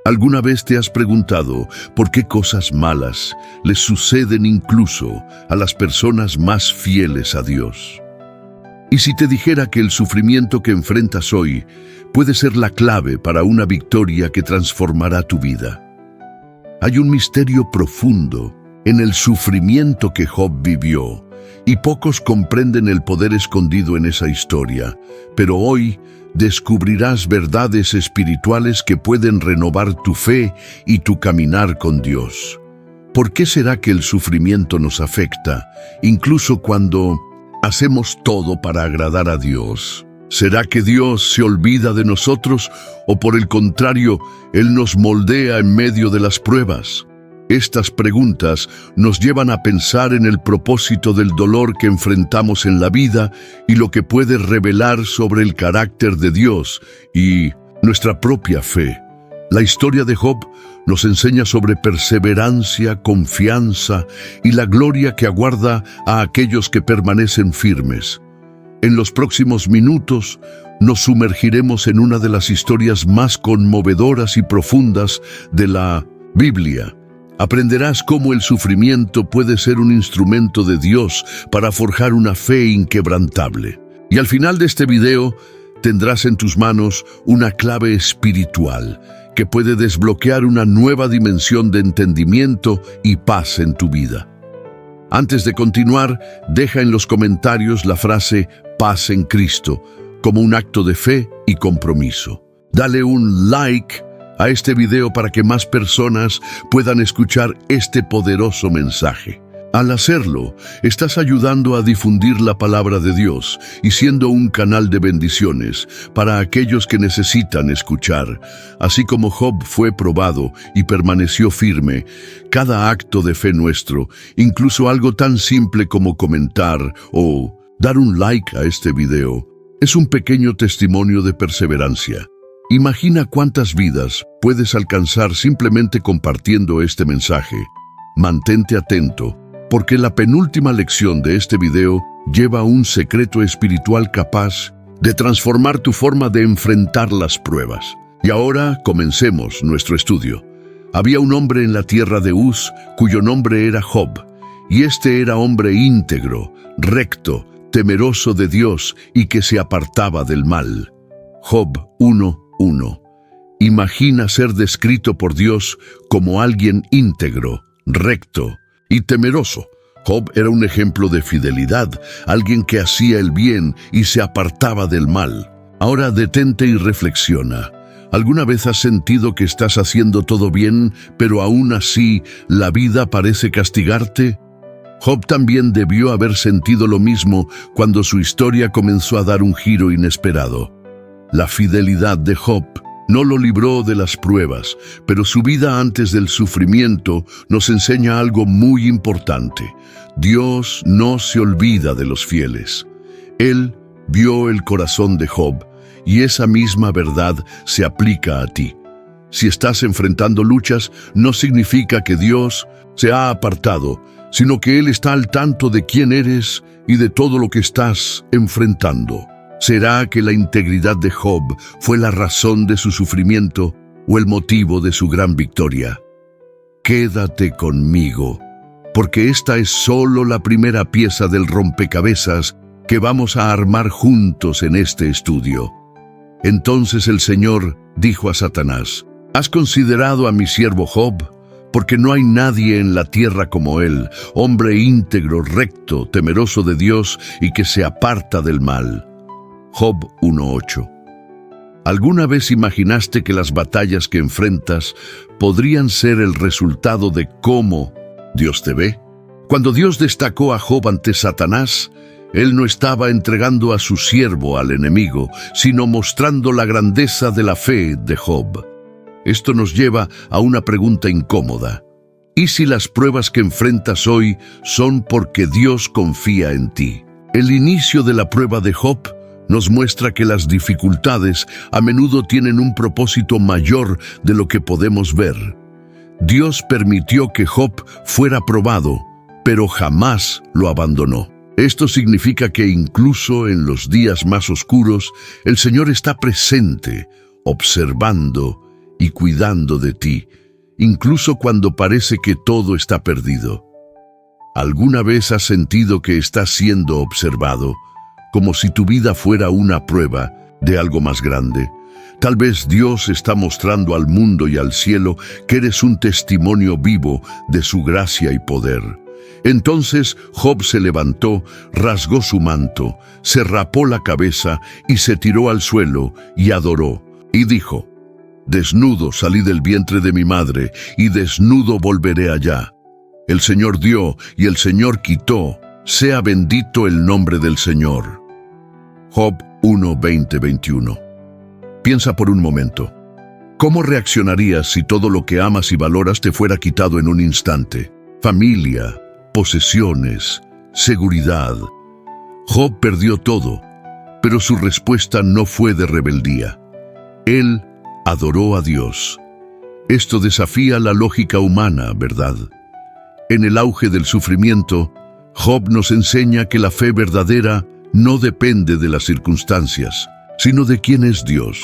¿Alguna vez te has preguntado por qué cosas malas les suceden incluso a las personas más fieles a Dios? Y si te dijera que el sufrimiento que enfrentas hoy puede ser la clave para una victoria que transformará tu vida. Hay un misterio profundo en el sufrimiento que Job vivió, y pocos comprenden el poder escondido en esa historia, pero hoy descubrirás verdades espirituales que pueden renovar tu fe y tu caminar con Dios. ¿Por qué será que el sufrimiento nos afecta, incluso cuando hacemos todo para agradar a Dios? ¿Será que Dios se olvida de nosotros o por el contrario, Él nos moldea en medio de las pruebas? Estas preguntas nos llevan a pensar en el propósito del dolor que enfrentamos en la vida y lo que puede revelar sobre el carácter de Dios y nuestra propia fe. La historia de Job nos enseña sobre perseverancia, confianza y la gloria que aguarda a aquellos que permanecen firmes. En los próximos minutos nos sumergiremos en una de las historias más conmovedoras y profundas de la Biblia. Aprenderás cómo el sufrimiento puede ser un instrumento de Dios para forjar una fe inquebrantable. Y al final de este video tendrás en tus manos una clave espiritual que puede desbloquear una nueva dimensión de entendimiento y paz en tu vida. Antes de continuar, deja en los comentarios la frase "paz en Cristo" como un acto de fe y compromiso. Dale un like a este video para que más personas puedan escuchar este poderoso mensaje. Al hacerlo, estás ayudando a difundir la palabra de Dios y siendo un canal de bendiciones para aquellos que necesitan escuchar. Así como Job fue probado y permaneció firme, cada acto de fe nuestro, incluso algo tan simple como comentar o dar un like a este video, es un pequeño testimonio de perseverancia. Imagina cuántas vidas puedes alcanzar simplemente compartiendo este mensaje. Mantente atento, porque la penúltima lección de este video lleva un secreto espiritual capaz de transformar tu forma de enfrentar las pruebas. Y ahora comencemos nuestro estudio. Había un hombre en la tierra de Uz, cuyo nombre era Job, y este era hombre íntegro, recto, temeroso de Dios y que se apartaba del mal. Job 1:1. Imagina ser descrito por Dios como alguien íntegro, recto y temeroso. Job era un ejemplo de fidelidad, alguien que hacía el bien y se apartaba del mal. Ahora detente y reflexiona. ¿Alguna vez has sentido que estás haciendo todo bien, pero aún así la vida parece castigarte? Job también debió haber sentido lo mismo cuando su historia comenzó a dar un giro inesperado. La fidelidad de Job no lo libró de las pruebas, pero su vida antes del sufrimiento nos enseña algo muy importante. Dios no se olvida de los fieles. Él vio el corazón de Job y esa misma verdad se aplica a ti. Si estás enfrentando luchas, no significa que Dios se ha apartado, sino que Él está al tanto de quién eres y de todo lo que estás enfrentando. ¿Será que la integridad de Job fue la razón de su sufrimiento o el motivo de su gran victoria? Quédate conmigo, porque esta es solo la primera pieza del rompecabezas que vamos a armar juntos en este estudio. Entonces el Señor dijo a Satanás: ¿Has considerado a mi siervo Job? Porque no hay nadie en la tierra como él, hombre íntegro, recto, temeroso de Dios y que se aparta del mal. Job 1:8. ¿Alguna vez imaginaste que las batallas que enfrentas podrían ser el resultado de cómo Dios te ve? Cuando Dios destacó a Job ante Satanás, Él no estaba entregando a su siervo al enemigo, sino mostrando la grandeza de la fe de Job. Esto nos lleva a una pregunta incómoda. ¿Y si las pruebas que enfrentas hoy son porque Dios confía en ti? El inicio de la prueba de Job nos muestra que las dificultades a menudo tienen un propósito mayor de lo que podemos ver. Dios permitió que Job fuera probado, pero jamás lo abandonó. Esto significa que incluso en los días más oscuros, el Señor está presente, observando y cuidando de ti, incluso cuando parece que todo está perdido. ¿Alguna vez has sentido que estás siendo observado, como si tu vida fuera una prueba de algo más grande? Tal vez Dios está mostrando al mundo y al cielo que eres un testimonio vivo de su gracia y poder. Entonces Job se levantó, rasgó su manto, se rapó la cabeza y se tiró al suelo y adoró. Y dijo: «Desnudo salí del vientre de mi madre, y desnudo volveré allá. El Señor dio y el Señor quitó, sea bendito el nombre del Señor». Job 1:20-21. Piensa por un momento. ¿Cómo reaccionarías si todo lo que amas y valoras te fuera quitado en un instante? Familia, posesiones, seguridad. Job perdió todo, pero su respuesta no fue de rebeldía. Él adoró a Dios. Esto desafía la lógica humana, ¿verdad? En el auge del sufrimiento, Job nos enseña que la fe verdadera no depende de las circunstancias, sino de quién es Dios.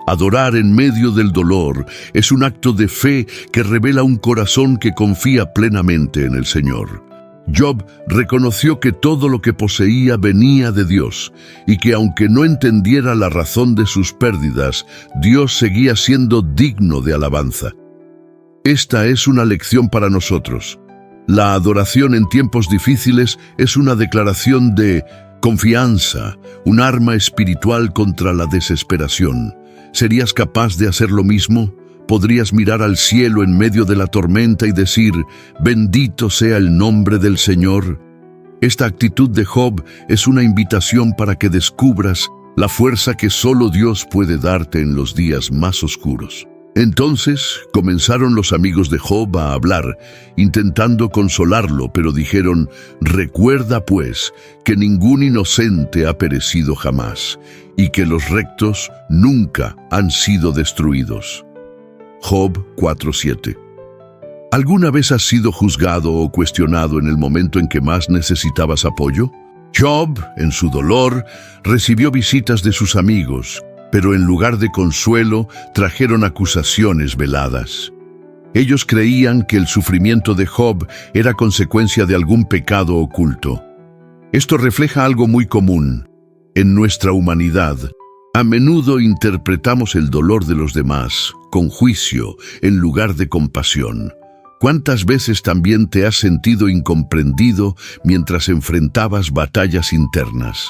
Adorar en medio del dolor es un acto de fe que revela un corazón que confía plenamente en el Señor. Job reconoció que todo lo que poseía venía de Dios y que aunque no entendiera la razón de sus pérdidas, Dios seguía siendo digno de alabanza. Esta es una lección para nosotros. La adoración en tiempos difíciles es una declaración de confianza, un arma espiritual contra la desesperación. ¿Serías capaz de hacer lo mismo? ¿Podrías mirar al cielo en medio de la tormenta y decir: «Bendito sea el nombre del Señor»? Esta actitud de Job es una invitación para que descubras la fuerza que solo Dios puede darte en los días más oscuros. Entonces comenzaron los amigos de Job a hablar, intentando consolarlo, pero dijeron: «Recuerda pues que ningún inocente ha perecido jamás, y que los rectos nunca han sido destruidos». Job 4:7. ¿Alguna vez has sido juzgado o cuestionado en el momento en que más necesitabas apoyo? Job, en su dolor, recibió visitas de sus amigos, pero en lugar de consuelo, trajeron acusaciones veladas. Ellos creían que el sufrimiento de Job era consecuencia de algún pecado oculto. Esto refleja algo muy común. En nuestra humanidad, a menudo interpretamos el dolor de los demás con juicio en lugar de compasión. ¿Cuántas veces también te has sentido incomprendido mientras enfrentabas batallas internas?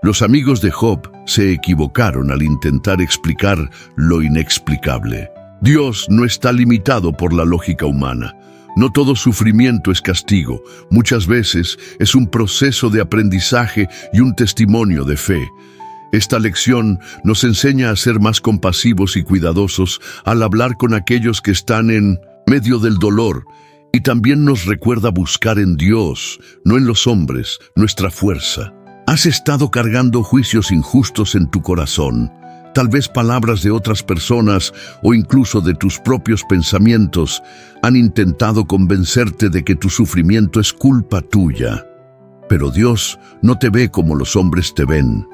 Los amigos de Job se equivocaron al intentar explicar lo inexplicable. Dios no está limitado por la lógica humana. No todo sufrimiento es castigo. Muchas veces es un proceso de aprendizaje y un testimonio de fe. Esta lección nos enseña a ser más compasivos y cuidadosos al hablar con aquellos que están en medio del dolor, y también nos recuerda buscar en Dios, no en los hombres, nuestra fuerza. ¿Has estado cargando juicios injustos en tu corazón? Tal vez palabras de otras personas o incluso de tus propios pensamientos han intentado convencerte de que tu sufrimiento es culpa tuya. Pero Dios no te ve como los hombres te ven.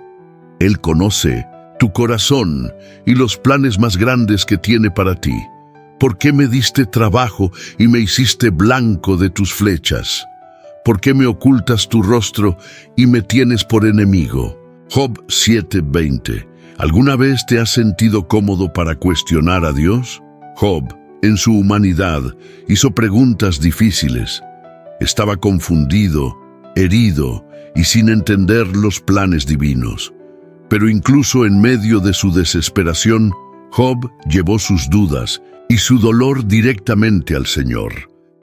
Él conoce tu corazón y los planes más grandes que tiene para ti. ¿Por qué me diste trabajo y me hiciste blanco de tus flechas? ¿Por qué me ocultas tu rostro y me tienes por enemigo? Job 7:20. ¿Alguna vez te has sentido cómodo para cuestionar a Dios? Job, en su humanidad, hizo preguntas difíciles. Estaba confundido, herido y sin entender los planes divinos. Pero incluso en medio de su desesperación, Job llevó sus dudas y su dolor directamente al Señor.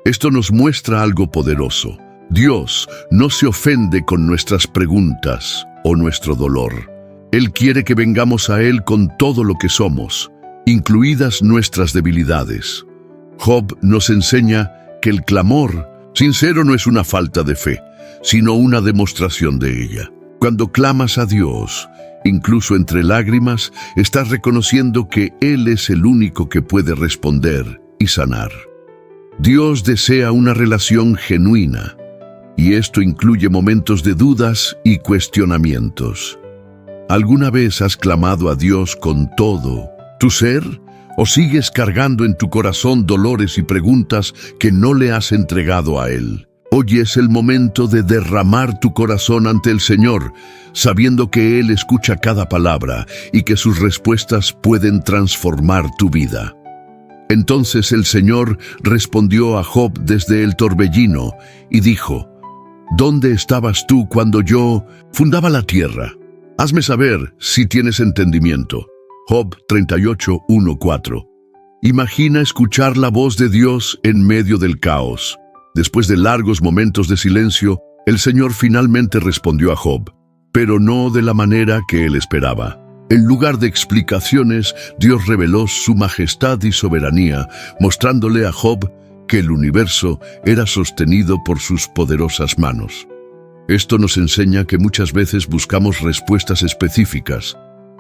Esto nos muestra algo poderoso. Dios no se ofende con nuestras preguntas o nuestro dolor. Él quiere que vengamos a Él con todo lo que somos, incluidas nuestras debilidades. Job nos enseña que el clamor sincero no es una falta de fe, sino una demostración de ella. Cuando clamas a Dios, incluso entre lágrimas, estás reconociendo que Él es el único que puede responder y sanar. Dios desea una relación genuina, y esto incluye momentos de dudas y cuestionamientos. ¿Alguna vez has clamado a Dios con todo tu ser ¿O sigues cargando en tu corazón dolores y preguntas que no le has entregado a Él? Hoy es el momento de derramar tu corazón ante el Señor, sabiendo que Él escucha cada palabra y que sus respuestas pueden transformar tu vida. Entonces el Señor respondió a Job desde el torbellino y dijo: ¿Dónde estabas tú cuando yo fundaba la tierra? Hazme saber si tienes entendimiento. Job 38:1-4. Imagina escuchar la voz de Dios en medio del caos. Después de largos momentos de silencio, el Señor finalmente respondió a Job, pero no de la manera que él esperaba. En lugar de explicaciones, Dios reveló su majestad y soberanía, mostrándole a Job que el universo era sostenido por sus poderosas manos. Esto nos enseña que muchas veces buscamos respuestas específicas,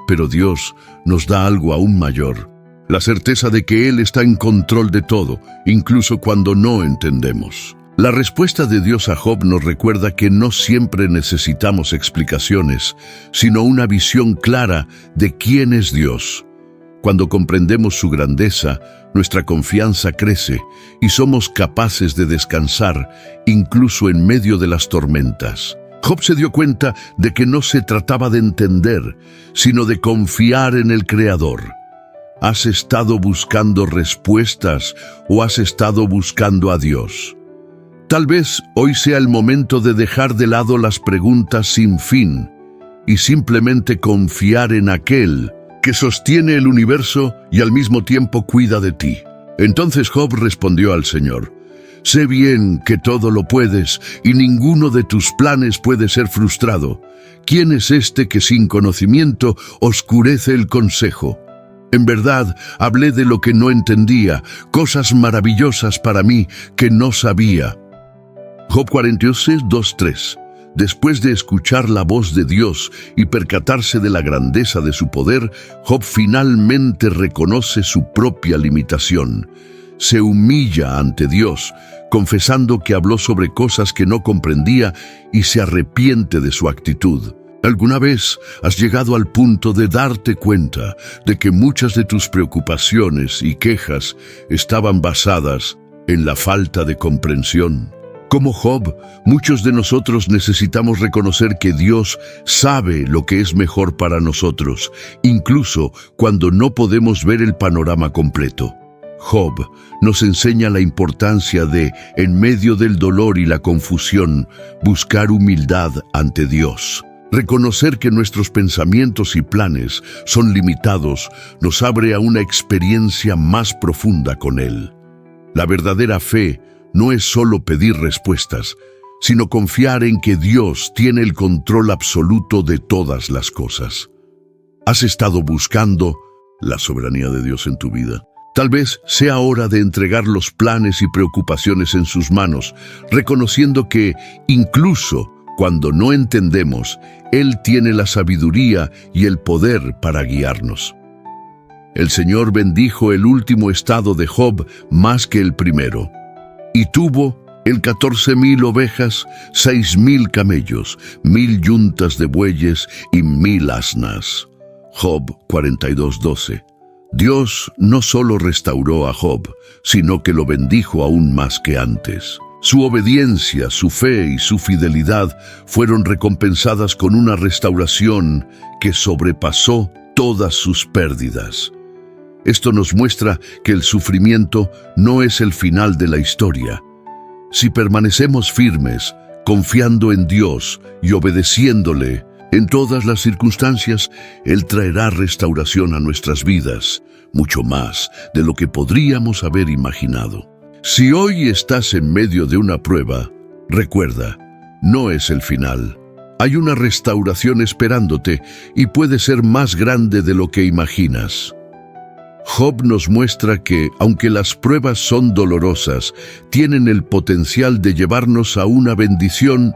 pero Dios nos da algo aún mayor: la certeza de que Él está en control de todo, incluso cuando no entendemos. La respuesta de Dios a Job nos recuerda que no siempre necesitamos explicaciones, sino una visión clara de quién es Dios. Cuando comprendemos su grandeza, nuestra confianza crece y somos capaces de descansar, incluso en medio de las tormentas. Job se dio cuenta de que no se trataba de entender, sino de confiar en el Creador. ¿Has estado buscando respuestas o has estado buscando a Dios? Tal vez hoy sea el momento de dejar de lado las preguntas sin fin y simplemente confiar en aquel que sostiene el universo y al mismo tiempo cuida de ti. Entonces Job respondió al Señor: Sé bien que todo lo puedes y ninguno de tus planes puede ser frustrado. ¿Quién es este que sin conocimiento oscurece el consejo? En verdad, hablé de lo que no entendía, cosas maravillosas para mí que no sabía. Job 46:2-3. Después de escuchar la voz de Dios y percatarse de la grandeza de su poder, Job finalmente reconoce su propia limitación. Se humilla ante Dios, confesando que habló sobre cosas que no comprendía y se arrepiente de su actitud. ¿Alguna vez has llegado al punto de darte cuenta de que muchas de tus preocupaciones y quejas estaban basadas en la falta de comprensión? Como Job, muchos de nosotros necesitamos reconocer que Dios sabe lo que es mejor para nosotros, incluso cuando no podemos ver el panorama completo. Job nos enseña la importancia de, en medio del dolor y la confusión, buscar humildad ante Dios. Reconocer que nuestros pensamientos y planes son limitados nos abre a una experiencia más profunda con Él. La verdadera fe no es solo pedir respuestas, sino confiar en que Dios tiene el control absoluto de todas las cosas. ¿Has estado buscando la soberanía de Dios en tu vida? Tal vez sea hora de entregar los planes y preocupaciones en sus manos, reconociendo que, incluso cuando no entendemos, Él tiene la sabiduría y el poder para guiarnos. El Señor bendijo el último estado de Job más que el primero, y tuvo el 14,000 ovejas, 6,000 camellos, 1,000 yuntas de bueyes y 1,000 asnas. Job 42:12. Dios no solo restauró a Job, sino que lo bendijo aún más que antes. Su obediencia, su fe y su fidelidad fueron recompensadas con una restauración que sobrepasó todas sus pérdidas. Esto nos muestra que el sufrimiento no es el final de la historia. Si permanecemos firmes, confiando en Dios y obedeciéndole en todas las circunstancias, Él traerá restauración a nuestras vidas, mucho más de lo que podríamos haber imaginado. Si hoy estás en medio de una prueba, recuerda, no es el final. Hay una restauración esperándote y puede ser más grande de lo que imaginas. Job nos muestra que, aunque las pruebas son dolorosas, tienen el potencial de llevarnos a una bendición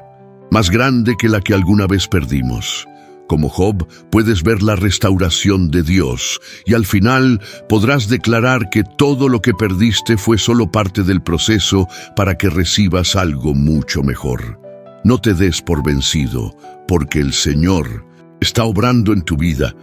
más grande que la que alguna vez perdimos. Como Job, puedes ver la restauración de Dios y al final podrás declarar que todo lo que perdiste fue solo parte del proceso para que recibas algo mucho mejor. No te des por vencido, porque el Señor está obrando en tu vida.